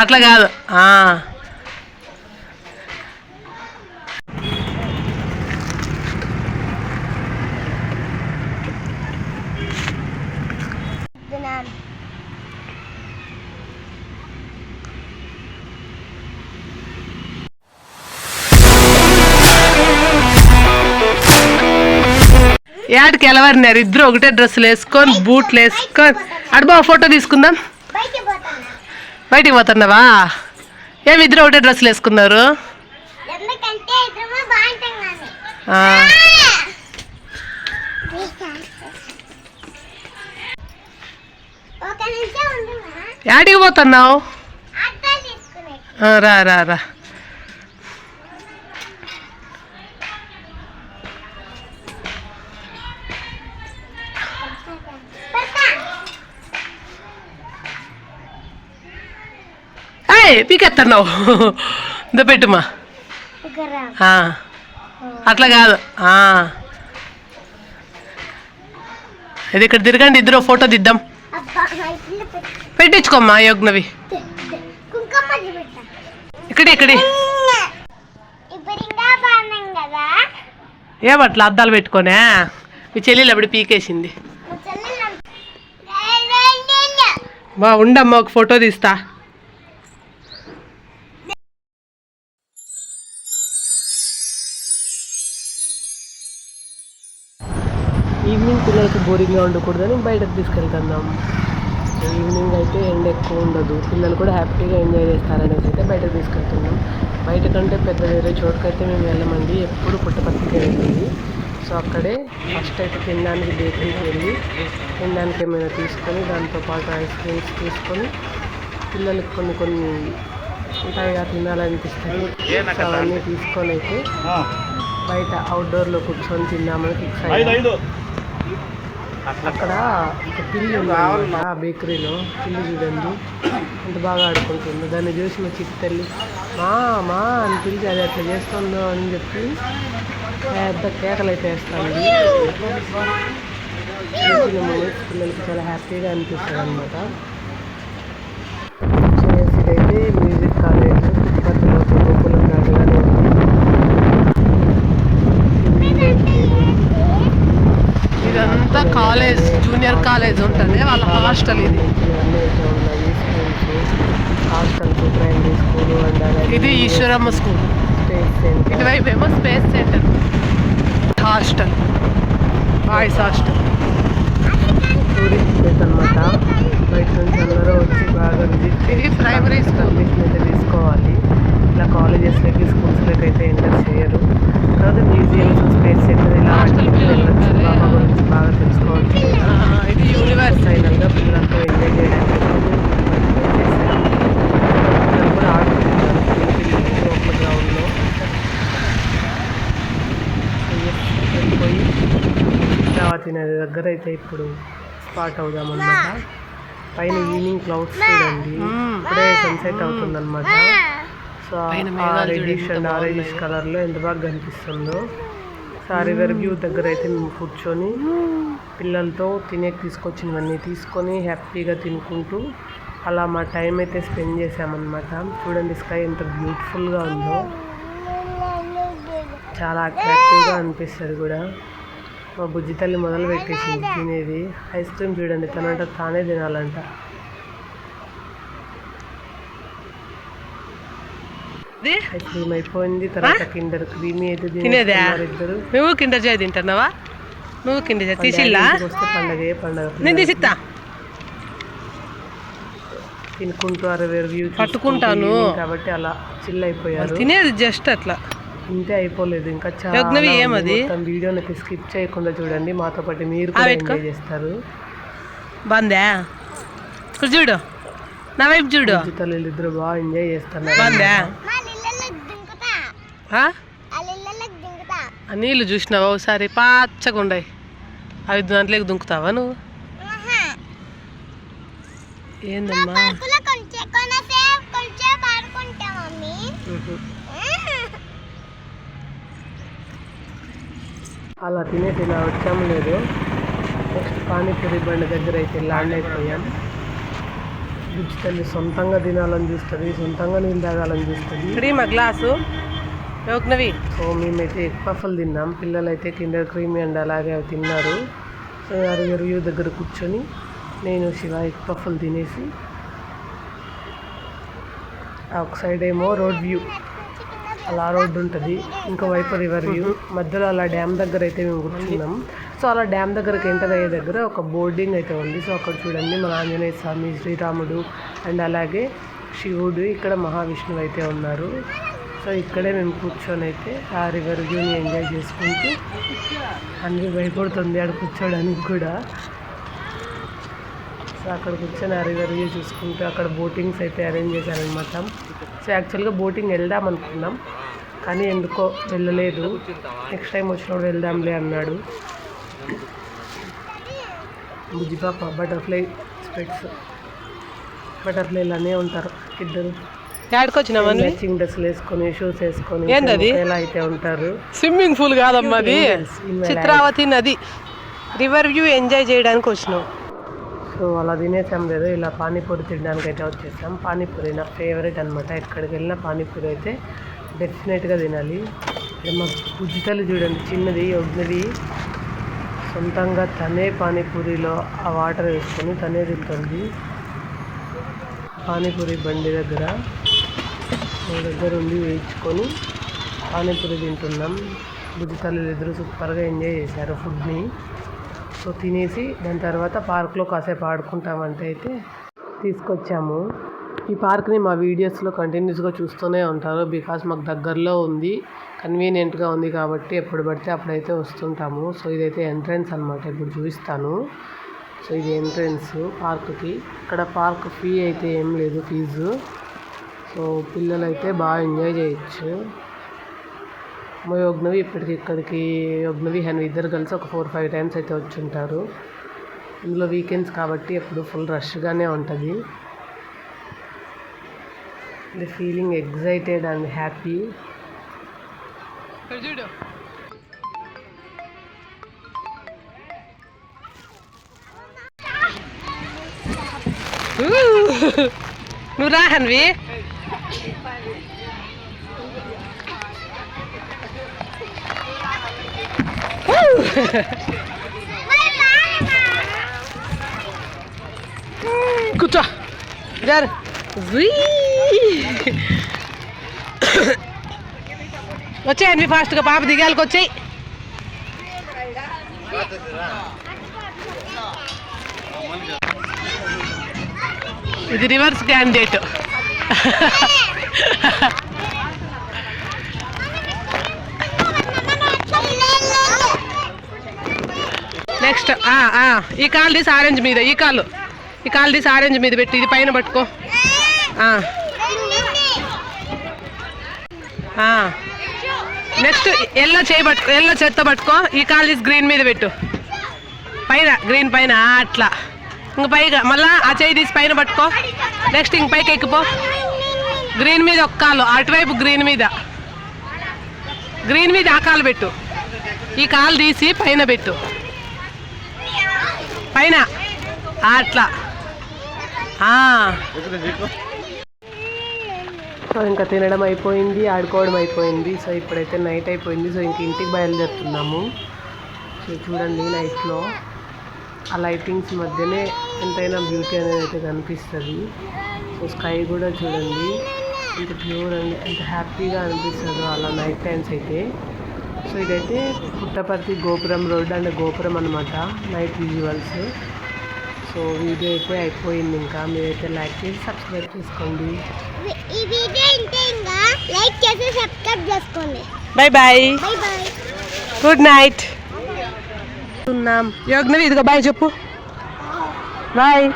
అట్లా కాదు. యాడికి ఎలవరినారు ఇద్దరు ఒకటే డ్రెస్సులు వేసుకొని బూట్లు వేసుకొని అడుబా ఫోటో తీసుకుందాం. బయటికి పోతున్నావా? ఏమి ఇద్దరు ఒకటే డ్రెస్సులు వేసుకున్నారు? యాడికి పోతున్నావు? రా రా రా. పీకెత్తన్నావు ఇంత పెట్టుమా. అట్లా కాదు. ఇది ఇక్కడ తిరగండి, ఇద్దరు ఫోటో దిద్దాం. పెట్టించుకోమ్మా యోగ్నవి. ఇక్కడే ఇక్కడే ఏమట్లా అద్దాలు పెట్టుకోనే? మీ చెల్లెలు అప్పుడు పీకేసింది. బా ఉండమ్మా ఒక ఫోటో తీస్తా. ఈవినింగ్ పిల్లలకి బోరింగ్గా ఉండకూడదని బయటకు తీసుకెళ్తున్నాం. ఈవినింగ్ అయితే ఎండ ఎక్కువ ఉండదు, పిల్లలు కూడా హ్యాపీగా ఎంజాయ్ చేస్తారనేసి అయితే బయటకు తీసుకెళ్తున్నాం. బయట కంటే పెద్ద వేరే చోటుకైతే మేము వెళ్ళమండి, ఎప్పుడు పుట్టపర్తికి వెళ్ళింది. సో అక్కడే ఫస్ట్ అయితే తినడానికి బేకరీకి వెళ్ళి తినడానికి ఏమైనా తీసుకొని దాంతోపాటు ఐస్ క్రీమ్స్ తీసుకొని పిల్లలకి కొన్ని కొన్ని ఉంటాయిగా తినాలనిపిస్తుంది. సో అవన్నీ తీసుకొని అయితే బయట అవుట్డోర్లో కూర్చొని తిన్నామని ఫిక్స్ అయ్యాము. అక్కడ ఒక పిల్లి ఉంది ఆ బేకరీలో. పిల్లి చూడండి ఎంత బాగా ఆడుకుంటుందో. దాన్ని చూసి మా చిట్టి తల్లి మా అని పిలిచి అది అట్లా చేస్తుందో అని చెప్పి పెద్ద కేకలు అయితే వేస్తాను. చిన్న మూమెంట్స్ పిల్లలకి చాలా హ్యాపీగా అనిపిస్తుంది అనమాట. ఇదైతే మ్యూజిక్ కాలేజ్ పుట్టపర్తిలో గోకులం రాజుగానే ఉంది. ఇదంతా కాలేజ్, జూనియర్ కాలేజ్ ఉంటుంది, వాళ్ళ హాస్టల్. ఇది హాస్టల్స్, ప్రైమరీ స్కూల్ అండ్ ఇది ఈశ్వరమ్మ స్కూల్. ఇటువైపు ఏమో space centre hostel, boys hostel. Tourist place అనమాట. బయట నుంచి అందరూ వచ్చి బాగా విజిట్ చేసి ప్రైమరీ పర్మిషన్ అయితే తీసుకోవాలి. ఇలా కాలేజెస్లోకి స్కూల్స్లోకి అయితే ఎంటర్ చేయరు. తర్వాత మ్యూజియంస్, స్పేస్ సెంటర్ ఇలా వెళ్ళొచ్చు, బాబా గురించి బాగా తెలుసుకోవచ్చు. ఇది యూనివర్స్ ఫైనల్గా పిల్లలతో ఎంజాయ్ చేయడానికి పిల్లలు కూడా ఆడుకుంటున్నారు లోపల గ్రౌండ్లో. వెళ్ళిపోయి చిత్రావతి నది దగ్గర అయితే ఇప్పుడు స్పాట్ అవుదామన్నమాట. పైన ఈవినింగ్ క్లౌడ్స్ చూడండి, ఇప్పుడే సన్సెట్ అవుతుందన్నమాట. సో రెడ్డిష్ అండ్ ఆరెంజ్ కలర్లో ఎంత బాగా కనిపిస్తుందో. సో ఆ రివర్ వ్యూ దగ్గర అయితే మేము కూర్చొని పిల్లలతో తినేకి తీసుకొచ్చినవన్నీ తీసుకొని హ్యాపీగా తినుకుంటూ అలా మా టైం అయితే స్పెండ్ చేసామన్నమాట. చూడండి స్కై ఎంత బ్యూటిఫుల్గా ఉందో, చాలా అట్రాక్టివ్గా అనిపిస్తుంది కూడా. మా బుజ్జి తల్లి మొదలు పెట్టేసింది తినేది. ఐస్ క్రీమ్ చూడండి, తనంట తానే తినాలంట. ఐస్ క్రీమ్ అయిపోయింది, తర్వాత కిండర్ క్రీమీ అయితే తినేదారు ఇద్దరు. నువ్వు కిండర్ జాయ్ తింటున్నావా? నువ్వు కిండర్ జాయ్ తీసిల్లా? వస్తే పండగే పండగ. నేను తీసిస్తా తినుకుంటూ రివర్ వ్యూ పట్టుకుంటాను కాబట్టి అలా చిల్ అయిపోయారు. తినేది జస్ట్ అట్లా ఇంతే, అయిపోలేదు ఇంకా చాలా. వీడియోని స్కిప్ చేయకుండా చూడండి, మాతో పాటు మీరు కూడా ఎంజాయ్ చేస్తారు. బాగుందా? ఇక్కడ చూడు, నా వైపు చూడు. తల్లిలు ఇద్దరు బాగా ఎంజాయ్ చేస్తున్నారు. బాగుందా? ఆ నీళ్ళు చూసినావా ఒకసారి? పచ్చగా ఉన్నాయి అవి, దాంట్లోకి దుంకుతావా నువ్వు? ఏందమ్మా అలా తినేసి ఇలా వచ్చాము లేదు. నెక్స్ట్ పానీపూరి బండి దగ్గర అయితే ల్యాండ్ అయిపోయాం. బుజ్జి తల్లి సొంతంగా తినాలని చూస్తుంది, సొంతంగా నీళ్ళు తాగాలని చూస్తుంది. మా గ్లాసు యోగ్నవి. సో మేమైతే ఎగ్ పఫ్లు తిన్నాం, పిల్లలు అయితే కిండర్ క్రీమీ అండ్ అలాగే అవి తిన్నారు. సో రివ్యూ దగ్గర కూర్చొని నేను శివ ఎగ్ పఫ్లు తినేసి, ఒక సైడ్ ఏమో రోడ్ వ్యూ, అలా రోడ్డు ఉంటుంది, ఇంకో వైపు రివర్ వ్యూ, మధ్యలో అలా డ్యామ్ దగ్గర అయితే మేము కూర్చున్నాం. సో అలా డ్యామ్ దగ్గరకి ఎంటర్ అయ్యే దగ్గర ఒక బోర్డింగ్ అయితే ఉంది. సో అక్కడ చూడండి మన ఆంజనేయ స్వామి, శ్రీరాముడు అండ్ అలాగే శివుడు, ఇక్కడ మహావిష్ణువు అయితే ఉన్నారు. సో ఇక్కడే మేము కూర్చొని అయితే ఆ రివర్ వ్యూని ఎంజాయ్ చేసుకుంటూ, అన్నీ భయపడుతుంది అక్కడ కూర్చోడానికి కూడా. సో అక్కడ కూర్చొని ఆ రివర్ వ్యూ చూసుకుంటూ అక్కడ బోటింగ్స్ అయితే అరేంజ్ చేశారనమాట. సో యాక్చువల్గా బోటింగ్ వెళ్దాం అనుకున్నాం, కానీ ఎందుకో వెళ్ళలేదు. నెక్స్ట్ టైం వచ్చినప్పుడు వెళ్దాంలే అన్నాడు బుజ్జిపాప. బటర్ఫ్లై స్పెట్స్, బటర్ఫ్లైలానే ఉంటారు ఇద్దరు. మ్యాచింగ్ డ్రెస్సులు వేసుకొని, షూస్ వేసుకొని ఎలా అయితే ఉంటారు. స్విమ్మింగ్ పూల్ కాదమ్మా అది, చిత్రావతి నది. రివర్ వ్యూ ఎంజాయ్ చేయడానికి వచ్చినాం. సో అలా తినేసాం లేదు, ఇలా పానీపూరి తినడానికి అయితే వచ్చేసాం. పానీపూరి నా ఫేవరెట్ అనమాట, ఎక్కడికి వెళ్ళినా పానీపూరి అయితే డెఫినెట్గా తినాలి. మా బుజ్జితలు చూడండి, చిన్నది యోగ్నది సొంతంగా తనే పానీపూరిలో ఆ వాటర్ వేసుకొని తనే తింటుంది. పానీపూరి బండి దగ్గర ఉండి వేయించుకొని పానీపూరి తింటున్నాం. బుజ్జితల్లు ఇద్దరు సూపర్గా ఎంజాయ్ చేశారు ఫుడ్ని. సో తినేసి దాని తర్వాత పార్క్లో కాసేపు ఆడుకుంటామంటే అయితే తీసుకొచ్చాము. ఈ పార్క్ని మా వీడియోస్లో కంటిన్యూస్గా చూస్తూనే ఉంటారు, బికాస్ మాకు దగ్గరలో ఉంది, కన్వీనియంట్గా ఉంది కాబట్టి ఎప్పుడు పడితే అప్పుడైతే వస్తుంటాము. సో ఇదైతే ఎంట్రన్స్ అనమాట, ఇప్పుడు చూపిస్తాను. సో ఇది ఎంట్రన్స్ పార్క్కి. ఇక్కడ పార్క్ ఫీ అయితే ఏం లేదు, ఫీజు. సో పిల్లలు అయితే బాగా ఎంజాయ్ చేయొచ్చు. మా యోగ్నవి ఇక్కడికి యోగ్నవి హెన్ ఇద్దరు కలిసి ఒక 4-5 టైమ్స్ అయితే వచ్చి ఉంటారు. ఇందులో వీకెండ్స్ కాబట్టి ఎప్పుడు ఫుల్ రష్గానే ఉంటుంది. The feeling excited and happy. నువ్వు రా హన్వి. కూర్చో గారు. వచ్చాయండి ఫాస్ట్గా, పాప దిగాలికి వచ్చాయి. ఇది రివర్స్ క్యాండిడేట్. నెక్స్ట్ ఈ కాలు తీసి ఆరెంజ్ మీద, ఈ కాలు తీసి ఆరెంజ్ మీద పెట్టి ఇది పైన పట్టుకో. నెక్స్ట్ ఎల్లో చేయి పట్టుకో, ఎల్లో చేత్తో పట్టుకో. ఈ కాలు తీసి గ్రీన్ మీద పెట్టు, పైన గ్రీన్ పైన అట్లా. ఇంక పైగా మళ్ళా ఆ చేయి తీసి పైన పట్టుకో. నెక్స్ట్ ఇంక పైకి ఎక్కిపో. గ్రీన్ మీద ఒక కాలు, అటువైపు గ్రీన్ మీద ఆ కాలు పెట్టు. ఈ కాలు తీసి పైన పెట్టు, పైన అట్లా. సో ఇంకా తినడం అయిపోయింది, ఆడుకోవడం అయిపోయింది. సో ఇప్పుడైతే నైట్ అయిపోయింది. సో ఇంక ఇంటికి బయలుదేరుతున్నాము. సో చూడండి నైట్లో ఆ లైటింగ్స్ మధ్యనే ఎంతైనా బ్యూటీ అనేది అయితే కనిపిస్తుంది. సో స్కై కూడా చూడండి ఎంత ప్యూర్ అండ్ ఎంత హ్యాపీగా అనిపిస్తుందో అలా నైట్ టైమ్స్ అయితే. సో ఇదైతే పుట్టపర్తి గోపురం రోడ్ అండ్ గోపురం అనమాట, నైట్ విజువల్స్. సో వీడియో అయితే అయిపోయింది. ఇంకా మీరైతే లైక్ చేసి సబ్స్క్రైబ్ చేసుకోండి. ఈ వీడియో ఇంతే, ఇంకా లైక్ చేసి సబ్స్క్రైబ్ చేసుకోండి. Bye bye, good night. ఉన్నాం యోగ్నవి ఇదిగో బాయ్ చెప్పు. బాయ్.